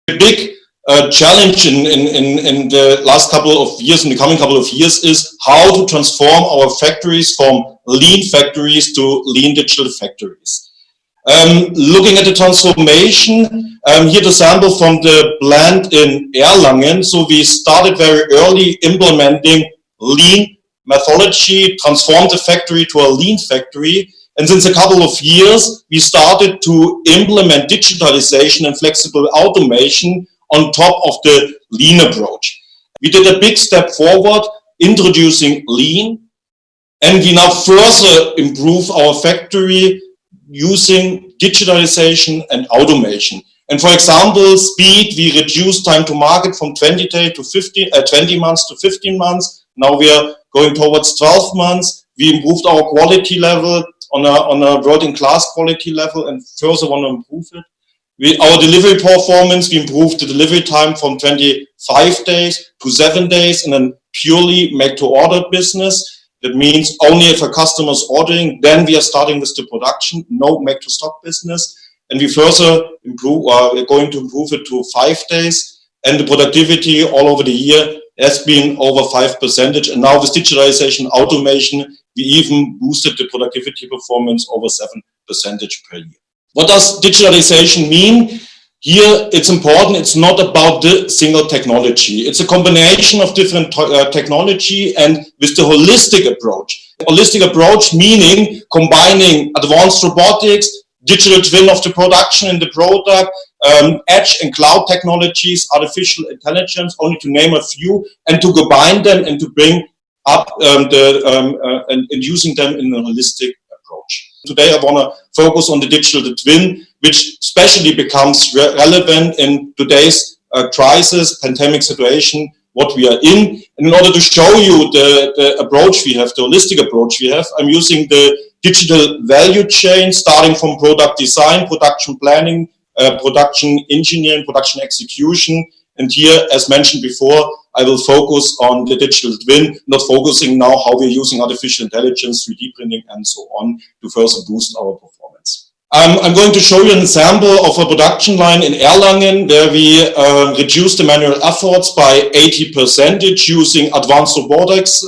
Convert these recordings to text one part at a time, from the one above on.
The big challenge in the last couple of years, in the coming couple of years, is how to transform our factories from lean factories to lean digital factories. Looking at the transformation, here the sample from the plant in Erlangen. So we started very early implementing lean methodology, transformed the factory to a lean factory. And since a couple of years, we started to implement digitalization and flexible automation on top of the lean approach. We did a big step forward, introducing lean, and we now further improve our factory using digitalization and automation. And for example, speed, we reduced time to market from 20 months to 15 months. Now we are going towards 12 months. We improved our quality level on a world-class quality level and further want to improve it. Our delivery performance, we improved the delivery time from 25 days to 7 days in a purely make-to-order business. That means only if a customer is ordering, then we are starting with the production, no make-to-stock business. And we further improve, we're going to improve it to 5 days. And the productivity all over the year has been over 5%. And now with digitalization, automation, we even boosted the productivity performance over 7% per year. What does digitalization mean? Here, it's important, it's not about the single technology. It's a combination of different technology and with the holistic approach. Holistic approach meaning combining advanced robotics, digital twin of the production and the product, edge and cloud technologies, artificial intelligence, only to name a few, and to combine them and to bring up and using them in a holistic approach. Today I want to focus on the digital twin, which especially becomes relevant in today's crisis, pandemic situation, what we are in. And in order to show you the approach we have, the holistic approach we have, I'm using the digital value chain, starting from product design, production planning, production engineering, production execution. And here, as mentioned before, I will focus on the digital twin, not focusing now how we're using artificial intelligence, 3D printing, and so on to further boost our performance. I'm going to show you an example of a production line in Erlangen where we reduced the manual efforts by 80% using advanced robotics,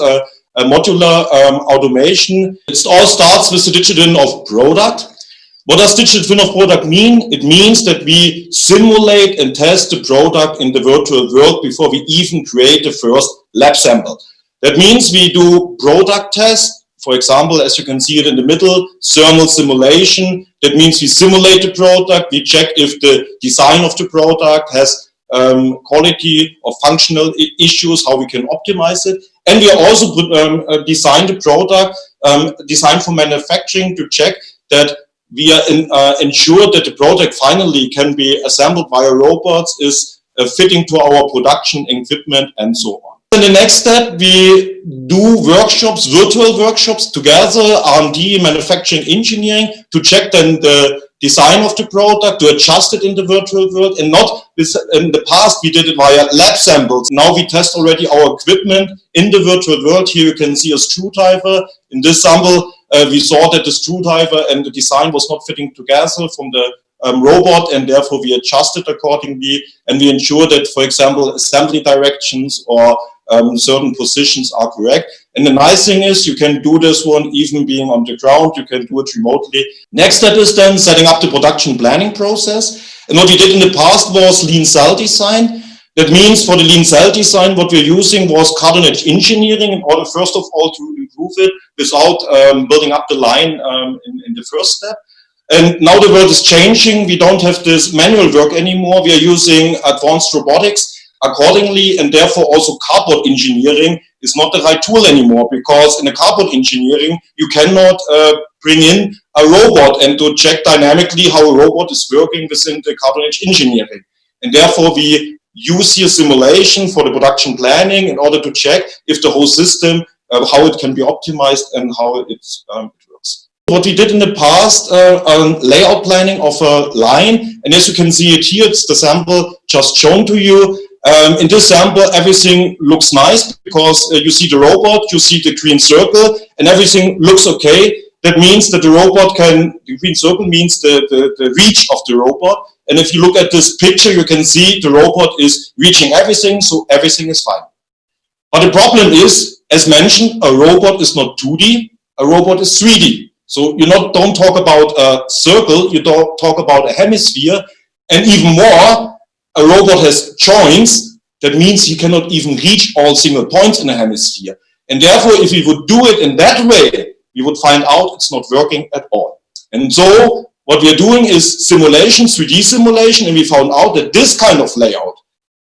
modular automation. It all starts with the digital twin of product. What does digital twin of product mean? It means that we simulate and test the product in the virtual world before we even create the first lab sample. That means we do product tests. For example, as you can see it in the middle, thermal simulation. That means we simulate the product. We check if the design of the product has quality or functional issues, how we can optimize it. And we also design the product, design for manufacturing to check that we are ensure that the product finally can be assembled by robots, is fitting to our production equipment and so on. In the next step, we do workshops, virtual workshops together, R&D, manufacturing, engineering, to check then the design of the product, to adjust it in the virtual world, and not this, in the past we did it via lab samples. Now we test already our equipment in the virtual world. Here you can see a screwdriver. In this sample, we saw that the screwdriver and the design was not fitting together from the robot, and therefore we adjusted accordingly, and we ensure that, for example, assembly directions or certain positions are correct. And the nice thing is you can do this one even being on the ground, you can do it remotely. Next step is then setting up the production planning process. And what we did in the past was lean cell design. That means for the lean cell design, what we're using was cutting-edge engineering in order, first of all, to improve it without building up the line in the first step. And now the world is changing. We don't have this manual work anymore. We are using advanced robotics accordingly, and therefore also cardboard engineering is not the right tool anymore, because in the cardboard engineering, you cannot bring in a robot and to check dynamically how a robot is working within the cardboard engineering. And therefore we use here simulation for the production planning in order to check if the whole system, how it can be optimized and how it works. What we did in the past, layout planning of a line, and as you can see it here, it's the sample just shown to you. In this sample, everything looks nice because you see the robot, you see the green circle, and everything looks okay. That means that the robot can, the green circle means the reach of the robot, And if you look at this picture, you can see the robot is reaching everything, so everything is fine. But the problem is, as mentioned, a robot is not 2D, a robot is 3D. So you don't talk about a circle, you don't talk about a hemisphere, and even more, a robot has joints. That means he cannot even reach all single points in a hemisphere. And therefore, if we would do it in that way, we would find out it's not working at all. And so what we are doing is simulation, 3D simulation, and we found out that this kind of layout,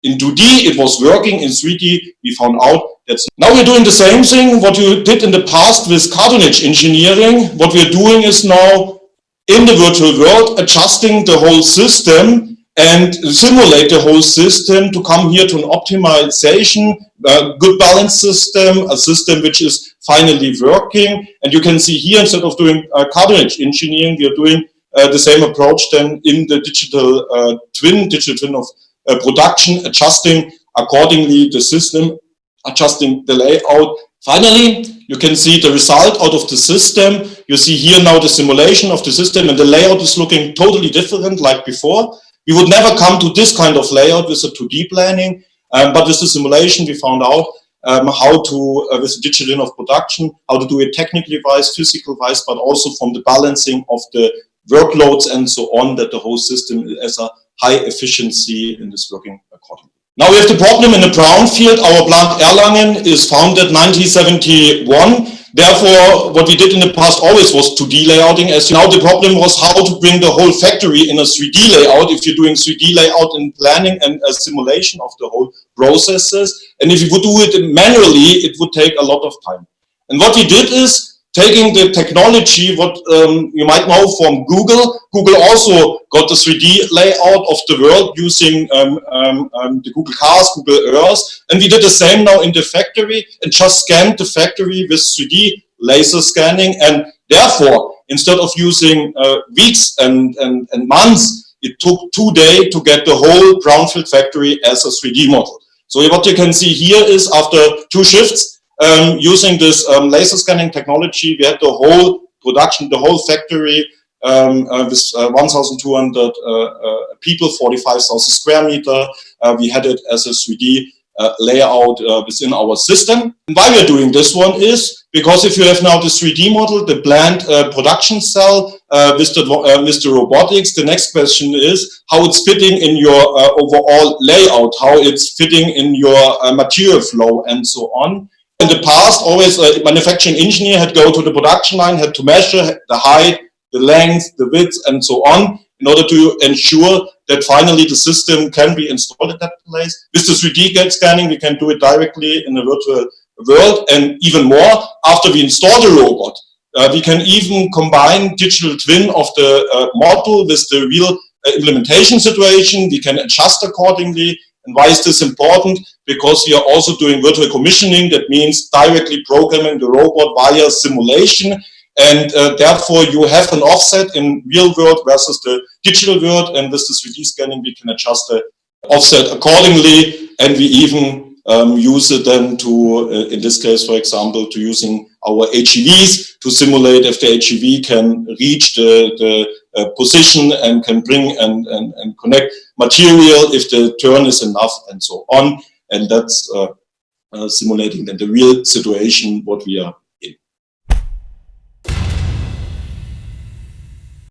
in 2D it was working, in 3D we found out that's... Now we're doing the same thing what you did in the past with cartonnage engineering. What we're doing is now in the virtual world adjusting the whole system and simulate the whole system to come here to an optimization, good balance system, a system which is finally working. And you can see here, instead of doing cartonnage engineering, we are doing the same approach then in the digital twin of production, adjusting accordingly the system, adjusting the layout. Finally, you can see the result out of the system. You see here now the simulation of the system, and the layout is looking totally different like before. We would never come to this kind of layout with a 2D planning, but with the simulation we found out how to, with the digital twin of production, how to do it technically wise, physical wise, but also from the balancing of the workloads and so on, that the whole system has a high efficiency and is working accordingly. Now we have the problem in the brownfield. Our plant Erlangen is founded 1971. Therefore, what we did in the past always was 2D layouting. As now the problem was how to bring the whole factory in a 3D layout if you're doing 3D layout in planning and a simulation of the whole processes. And if you would do it manually, it would take a lot of time. And what we did is taking the technology, what you might know from Google. Google also got the 3D layout of the world using the Google Cars, Google Earth. And we did the same now in the factory and just scanned the factory with 3D laser scanning. And therefore, instead of using weeks and months, it took 2 days to get the whole brownfield factory as a 3D model. So what you can see here is after 2 shifts, using this laser scanning technology, we had the whole production, the whole factory with 1,200 people, 45,000 square meter. We had it as a 3D layout within our system. And why we're doing this one is because if you have now the 3D model, the planned production cell with the robotics, the next question is how it's fitting in your overall layout, how it's fitting in your material flow and so on. In the past, always a manufacturing engineer had to go to the production line, had to measure the height, the length, the width, and so on, in order to ensure that finally the system can be installed at that place. With the 3D scanning, we can do it directly in the virtual world, and even more, after we install the robot, we can even combine digital twin of the model with the real implementation situation. We can adjust accordingly. And why is this important? Because we are also doing virtual commissioning. That means directly programming the robot via simulation. And therefore, you have an offset in real world versus the digital world. And with the 3D scanning, we can adjust the offset accordingly. And we even use it then to, in this case, for example, to using our HEVs to simulate if the HEV can reach the position and can bring and connect material if the turn is enough and so on. And that's simulating then the real situation what we are